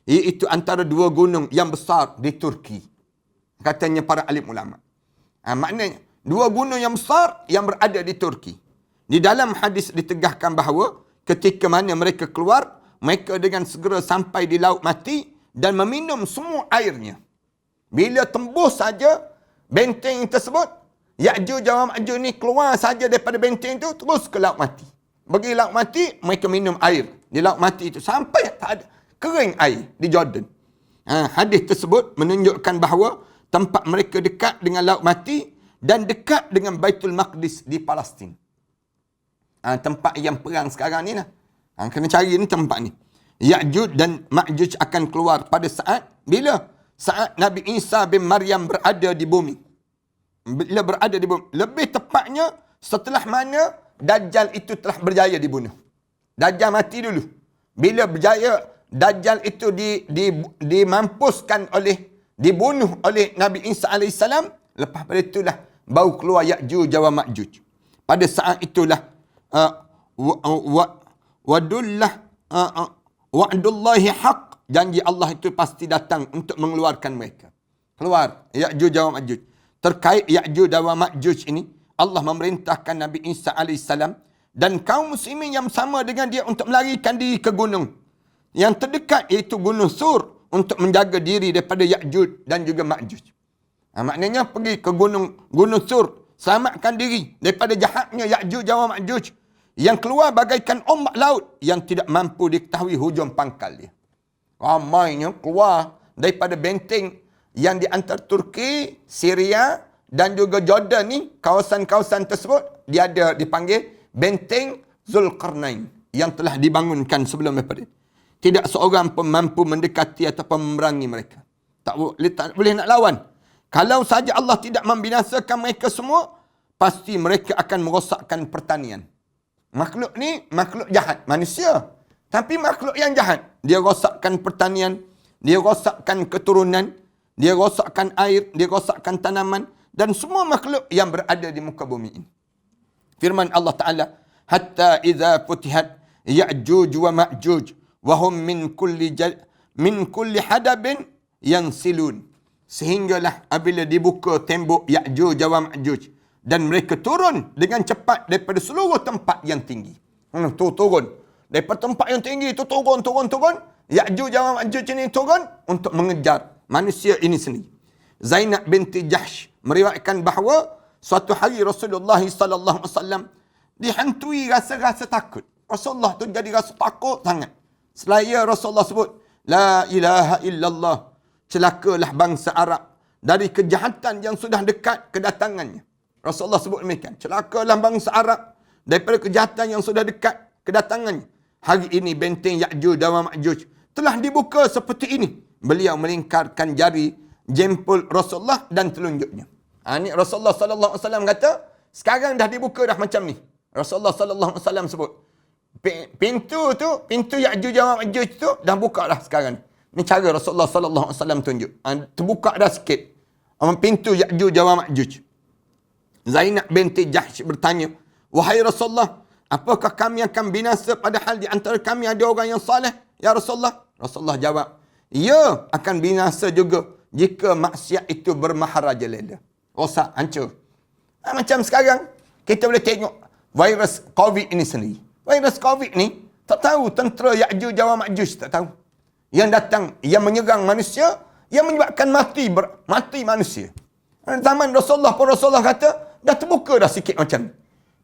Iaitu antara 2 gunung yang besar di Turki. Katanya para alim ulama. Maknanya 2 gunung yang besar yang berada di Turki. Di dalam hadis ditegahkan bahawa ketika mana mereka keluar, mereka dengan segera sampai di Laut Mati dan meminum semua airnya. Bila tembus saja benteng tersebut, Ya'juj wa Ma'juj ni keluar saja daripada benteng itu, terus ke Laut Mati. Bagi Laut Mati, mereka minum air di Laut Mati itu sampai tak ada kering air di Jordan. Hadis tersebut menunjukkan bahawa tempat mereka dekat dengan Laut Mati dan dekat dengan Baitul Maqdis di Palestin. Tempat yang perang sekarang ni lah. Kena cari ni tempat ni. Ya'juj dan Ma'juj akan keluar pada saat bila? Saat Nabi Isa bin Maryam berada di bumi. Bila berada di bumi. Lebih tepatnya setelah mana Dajjal itu telah berjaya dibunuh. Dajjal mati dulu. Bila berjaya Dajjal itu dimampuskan dibunuh oleh Nabi Isa AS. Lepas pada itulah baru keluar Ya'juj wa Ma'juj. Pada saat itulah Wa'dullahi haq. Janji Allah itu pasti datang untuk mengeluarkan mereka. Keluar Ya'juj wa Ma'juj. Terkait Ya'juj wa Ma'juj ini, Allah memerintahkan Nabi Isa AS dan kaum muslimin yang sama dengan dia untuk melarikan diri ke gunung yang terdekat, iaitu Gunung Sur, untuk menjaga diri daripada Ya'juj dan juga Ma'juj. Maknanya pergi ke Gunung Sur, selamatkan diri daripada jahatnya Ya'juj wa Ma'juj yang keluar bagaikan ombak laut yang tidak mampu diketahui hujung pangkal dia. Ramainya keluar daripada benteng yang di antara Turki, Syria dan juga Jordan ni, kawasan-kawasan tersebut dia ada dipanggil benteng Zulkarnain yang telah dibangunkan sebelum daripada. Tidak seorang pun mampu mendekati ataupun memerangi mereka. Tak boleh nak lawan. Kalau saja Allah tidak membinasakan mereka semua, pasti mereka akan merosakkan pertanian. Makhluk ni makhluk jahat, manusia. Tapi makhluk yang jahat, dia rosakkan pertanian, dia rosakkan keturunan, dia rosakkan air, dia rosakkan tanaman dan semua makhluk yang berada di muka bumi ini. Firman Allah Ta'ala, hatta idza futihat Ya'juj wa Ma'juj wa hum min kulli hadabin yansilun. Sehinggalah apabila dibuka tembok Ya'juj wa Ma'juj dan mereka turun dengan cepat daripada seluruh tempat yang tinggi. Turun. Daripada tempat yang tinggi itu turun. Ya'juj wa Ma'juj ini turun untuk mengejar manusia ini sendiri. Zainab binti Jahsh meriwayatkan bahawa suatu hari Rasulullah sallallahu alaihi wasallam dihantui rasa-rasa takut. Rasulullah tu jadi rasa takut sangat. Selaya Rasulullah sebut, la ilaha illallah, celakalah bangsa Arab dari kejahatan yang sudah dekat kedatangannya. Rasulullah sebut demikian, celakalah bangsa Arab daripada kejahatan yang sudah dekat kedatangannya. Hari ini benteng Ya'juj dan Ma'juj telah dibuka seperti ini. Beliau melingkarkan jari jempol Rasulullah dan telunjuknya. Ini Rasulullah sallallahu alaihi wasallam kata, sekarang dah dibuka dah macam ni. Rasulullah sallallahu alaihi wasallam sebut, pintu Ya'juj dan Ma'juj tu dah buka dah sekarang. Ni cara Rasulullah sallallahu alaihi wasallam tunjuk. Terbuka dah sikit pintu Ya'juj dan Ma'juj. Zainab binti Jahsh bertanya, wahai Rasulullah, apakah kami akan binasa padahal di antara kami ada orang yang saleh? Ya Rasulullah. Rasulullah jawab, ya akan binasa juga jika maksiat itu bermaharajalela. Rosak, hancur. Macam sekarang, kita boleh tengok virus COVID ini sendiri. Virus COVID ni, tak tahu tentera Ya'juj dan Ma'juj, tak tahu. Yang datang, yang menyerang manusia, yang menyebabkan mati manusia. Zaman Rasulullah pun Rasulullah kata, dah terbuka dah sikit macam ni.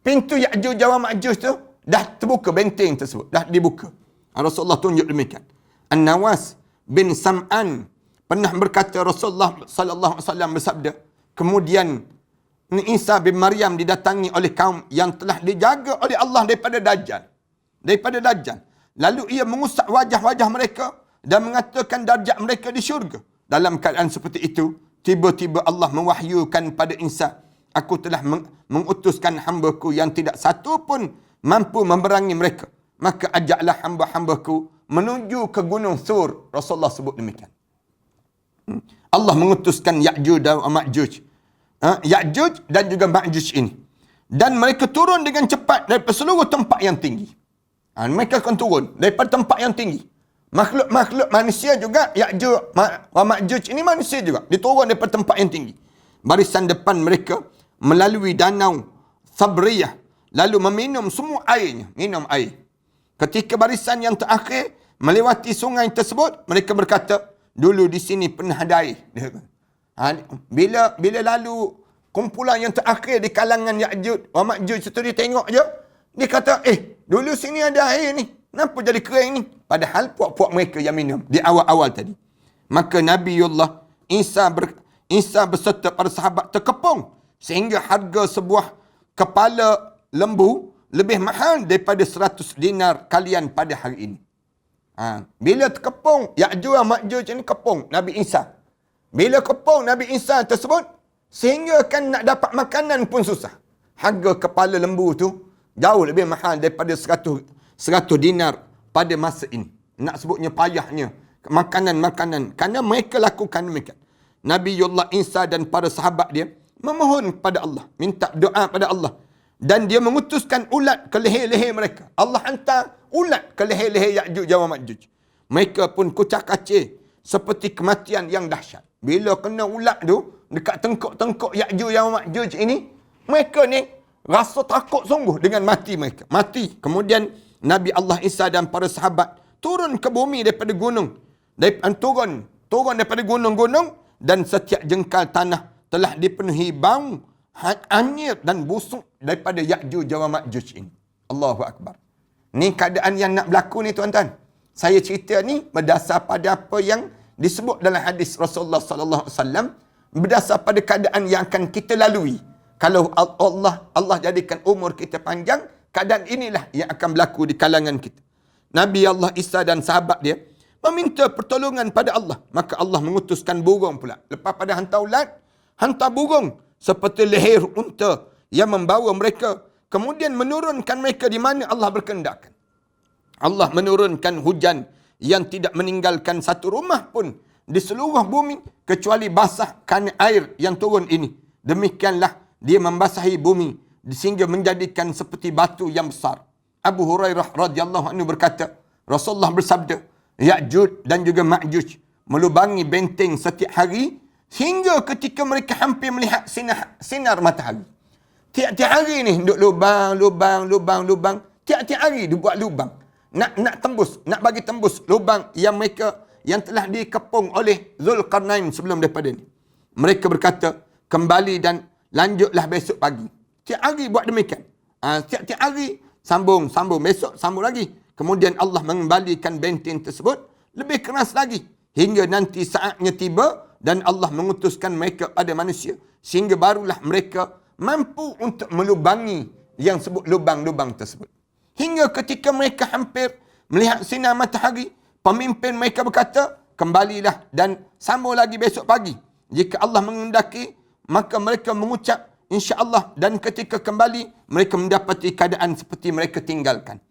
Pintu Ya'juj dan Ma'juj tu, dah terbuka benteng tersebut. Dah dibuka. Rasulullah tunjuk demikian. An-Nawas bin Sam'an pernah berkata Rasulullah sallallahu alaihi wasallam bersabda, kemudian Isa bin Maryam didatangi oleh kaum yang telah dijaga oleh Allah daripada Dajjal. Lalu ia mengusap wajah-wajah mereka dan mengatakan darjat mereka di syurga. Dalam keadaan seperti itu, tiba-tiba Allah mewahyukan pada Isa, aku telah mengutuskan hamba-Ku yang tidak satu pun mampu memerangi mereka. Maka ajaklah hamba-hamba-Ku menuju ke Gunung Sur. Rasulullah sebut demikian. Allah mengutuskan Ya'juj dan Ma'juj. Ya'juj dan juga Ma'juj ini. Dan mereka turun dengan cepat daripada seluruh tempat yang tinggi. Mereka akan turun daripada tempat yang tinggi. Makhluk manusia juga, Ya'juj wa Ma'juj ini manusia juga. Dia turun daripada tempat yang tinggi. Barisan depan mereka melalui danau Sabriyah. Lalu meminum semua airnya. Minum air. Ketika barisan yang terakhir melewati sungai tersebut, mereka berkata, dulu di sini pernah ada air. Bila lalu kumpulan yang terakhir di kalangan Ya'juj wa Ma'juj itu dia tengok je, dia kata, dulu sini ada air ni. Kenapa jadi kering ni? Padahal puak-puak mereka yang minum di awal-awal tadi. Maka Nabiullah Isa beserta para sahabat terkepung sehingga harga sebuah kepala lembu lebih mahal daripada 100 dinar kalian pada hari ini. Bila terkepung, Ya'juj dan Ma'juj ini kepung Nabi Isa. Bila kepung Nabi Isa tersebut, sehingga kan nak dapat makanan pun susah. Harga kepala lembu tu jauh lebih mahal daripada 100 dinar pada masa ini. Nak sebutnya payahnya makanan-makanan. Kerana mereka lakukan demikian. Nabiullah Isa dan para sahabat dia memohon kepada Allah. Minta doa pada Allah. Dan dia mengutuskan ulat ke leher-leher mereka. Allah hantar ulat ke leher-leher Ya'juj dan Ma'juj. Mereka pun kucak-kacir seperti kematian yang dahsyat. Bila kena ulat tu, dekat tengkuk-tengkuk Ya'juj dan Ma'juj ini, mereka ni rasa takut sungguh dengan mati mereka. Mati. Kemudian Nabi Allah Isa dan para sahabat turun ke bumi daripada gunung. Turun daripada gunung-gunung, dan setiap jengkal tanah telah dipenuhi bau, anyir dan busuk daripada Ya'juj dan Ma'juj ini. Allahu Akbar. Ni keadaan yang nak berlaku ni tuan-tuan. Saya cerita ni berdasar pada apa yang disebut dalam hadis Rasulullah sallallahu alaihi wasallam, berdasar pada keadaan yang akan kita lalui. Kalau Allah jadikan umur kita panjang, keadaan inilah yang akan berlaku di kalangan kita. Nabi Allah Isa dan sahabat dia meminta pertolongan pada Allah. Maka Allah mengutuskan burung pula. Lepas pada hantar ulat, hantar burung seperti leher unta yang membawa mereka. Kemudian menurunkan mereka di mana Allah berkehendakkan. Allah menurunkan hujan yang tidak meninggalkan satu rumah pun di seluruh bumi kecuali basah kerana air yang turun ini. Demikianlah dia membasahi bumi sehingga menjadikan seperti batu yang besar. Abu Hurairah radhiyallahu anhu berkata, Rasulullah bersabda, Ya'juj dan juga Ma'juj melubangi benteng setiap hari hingga ketika mereka hampir melihat sinar matahari. Tiap-tiap hari ni duk lubang. Tiap-tiap hari dia buat lubang. Nak tembus, nak bagi tembus lubang yang telah dikepung oleh Zulkarnain sebelum daripada ni. Mereka berkata, kembali dan lanjutlah besok pagi. Tiap hari buat demikian. Tiap-tiap hari sambung, besok sambung lagi. Kemudian Allah mengembalikan benteng tersebut lebih keras lagi. Hingga nanti saatnya tiba dan Allah mengutuskan mereka pada manusia. Sehingga barulah mereka mampu untuk melubangi yang sebut lubang-lubang tersebut. Hingga ketika mereka hampir melihat sinar matahari, pemimpin mereka berkata, kembalilah dan sambung lagi besok pagi. Jika Allah mengendaki, maka mereka mengucap, insya-Allah, dan ketika kembali, mereka mendapati keadaan seperti mereka tinggalkan.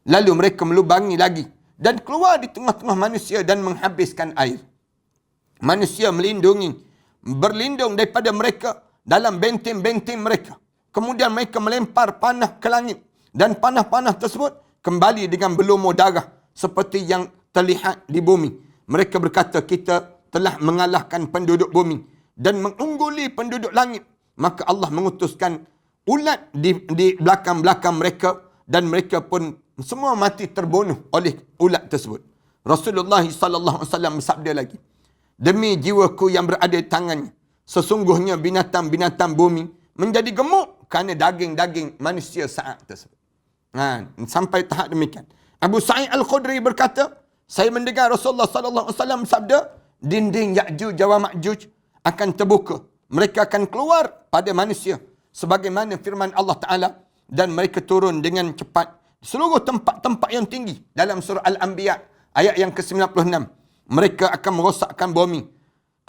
Lalu mereka melubangi lagi dan keluar di tengah-tengah manusia dan menghabiskan air. Manusia berlindung daripada mereka dalam benteng-benteng mereka. Kemudian mereka melempar panah ke langit. Dan panah-panah tersebut kembali dengan berlumur darah seperti yang terlihat di bumi. Mereka berkata, kita telah mengalahkan penduduk bumi dan mengungguli penduduk langit. Maka Allah mengutuskan ulat di belakang-belakang mereka dan mereka pun semua mati terbunuh oleh ulat tersebut. Rasulullah sallallahu alaihi wasallam bersabda lagi, demi jiwaku yang berada di tangannya, sesungguhnya binatang-binatang bumi menjadi gemuk kerana daging-daging manusia saat tersebut. Sampai tahap demikian. Abu Sa'id Al-Khudri berkata, saya mendengar Rasulullah sallallahu alaihi wasallam bersabda, dinding Ya'juj dan Ma'juj akan terbuka. Mereka akan keluar pada manusia sebagaimana firman Allah Taala, dan mereka turun dengan cepat seluruh tempat-tempat yang tinggi dalam surah Al-Anbiya ayat yang ke-96. Mereka akan merosakkan bumi.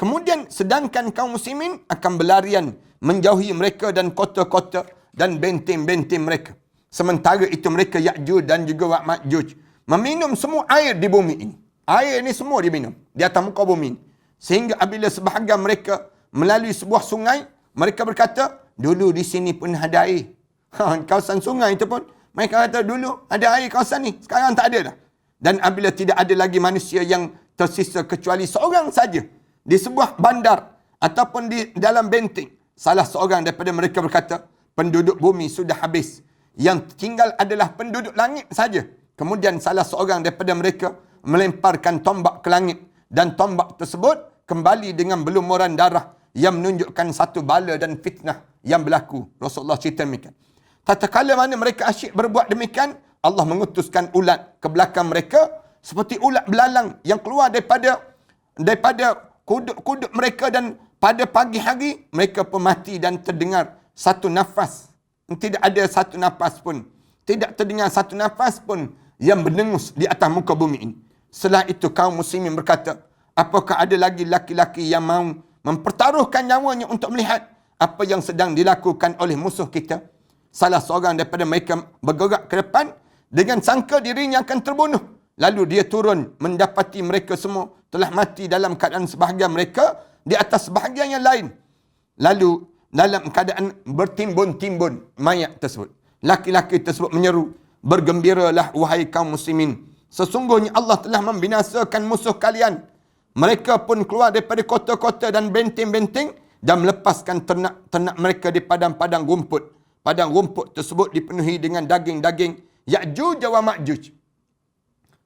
Kemudian sedangkan kaum muslimin akan berlarian menjauhi mereka dan kota-kota dan benteng-benteng mereka. Sementara itu mereka Ya'juj dan juga Ma'juj meminum semua air di bumi ini. Air ini semua diminum di atas muka bumi ini. Sehingga apabila sebahagian mereka melalui sebuah sungai, mereka berkata, dulu di sini pun ada air. Kawasan sungai itu pun, mereka kata dulu ada air kawasan ni, sekarang tak ada dah. Dan apabila tidak ada lagi manusia yang tersisa kecuali seorang saja di sebuah bandar ataupun di dalam benteng, salah seorang daripada mereka berkata, penduduk bumi sudah habis. Yang tinggal adalah penduduk langit saja. Kemudian salah seorang daripada mereka melemparkan tombak ke langit. Dan tombak tersebut kembali dengan berlumuran darah yang menunjukkan satu bala dan fitnah yang berlaku. Rasulullah cerita demikian. Tatkala mana mereka asyik berbuat demikian, Allah mengutuskan ulat ke belakang mereka seperti ulat belalang yang keluar daripada kuduk-kuduk mereka, dan pada pagi hari mereka pun mati dan terdengar satu nafas. Tidak ada satu nafas pun. Tidak terdengar satu nafas pun yang berdengus di atas muka bumi ini. Setelah itu kaum muslimin berkata, apakah ada lagi laki-laki yang mahu mempertaruhkan nyawanya untuk melihat apa yang sedang dilakukan oleh musuh kita? Salah seorang daripada mereka bergerak ke depan dengan sangka dirinya akan terbunuh. Lalu dia turun mendapati mereka semua telah mati dalam keadaan sebahagian mereka di atas sebahagian yang lain. Lalu dalam keadaan bertimbun-timbun mayat tersebut. Laki-laki tersebut menyeru, bergembiralah wahai kaum muslimin, Sesungguhnya Allah telah membinasakan musuh kalian. Mereka pun keluar daripada kota-kota dan benteng-benteng dan melepaskan ternak-ternak mereka di padang-padang rumput. Padang rumput tersebut dipenuhi dengan daging-daging Ya'juj wa Ma'juj.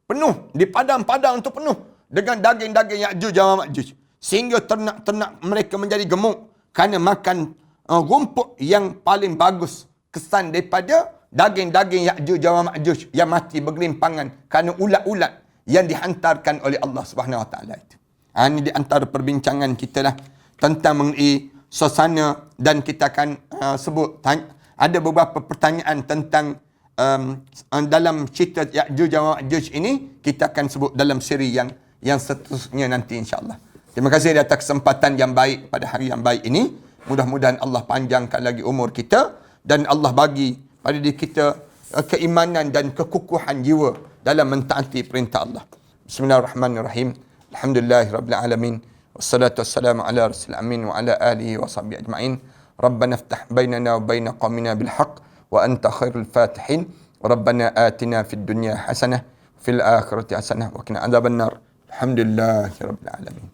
Penuh, di padang-padang itu penuh dengan daging-daging Ya'juj wa Ma'juj. Sehingga ternak-ternak mereka menjadi gemuk kerana makan rumput yang paling bagus kesan daripada daging-daging Ya'juj wa Ma'juj yang mati bergelimpangan kerana ulat-ulat yang dihantarkan oleh Allah Subhanahu Wa Taala itu. Ini di antara perbincangan kita lah tentang mengenai suasana, dan kita akan sebut ada beberapa pertanyaan tentang dalam cerita Ya'juj wa Ma'juj ini. Kita akan sebut dalam siri yang seterusnya nanti insya-Allah. Terima kasih atas kesempatan yang baik pada hari yang baik ini. Mudah-mudahan Allah panjangkan lagi umur kita dan Allah bagi pada diri kita keimanan dan kekukuhan jiwa dalam mentaati perintah Allah. Bismillahirrahmanirrahim. Alhamdulillahirabbil alamin. Wassalatu wassalamu ala rasulil amin wa ala alihi wa sahbihi ajma'in. Rabbana iftah bainana wa bain qaumina bil haqq wa anta khairul fatihin. Rabbana atina fid dunya hasanah fil akhirati hasanah wa qina adzabannar. Alhamdulillahirabbil alamin.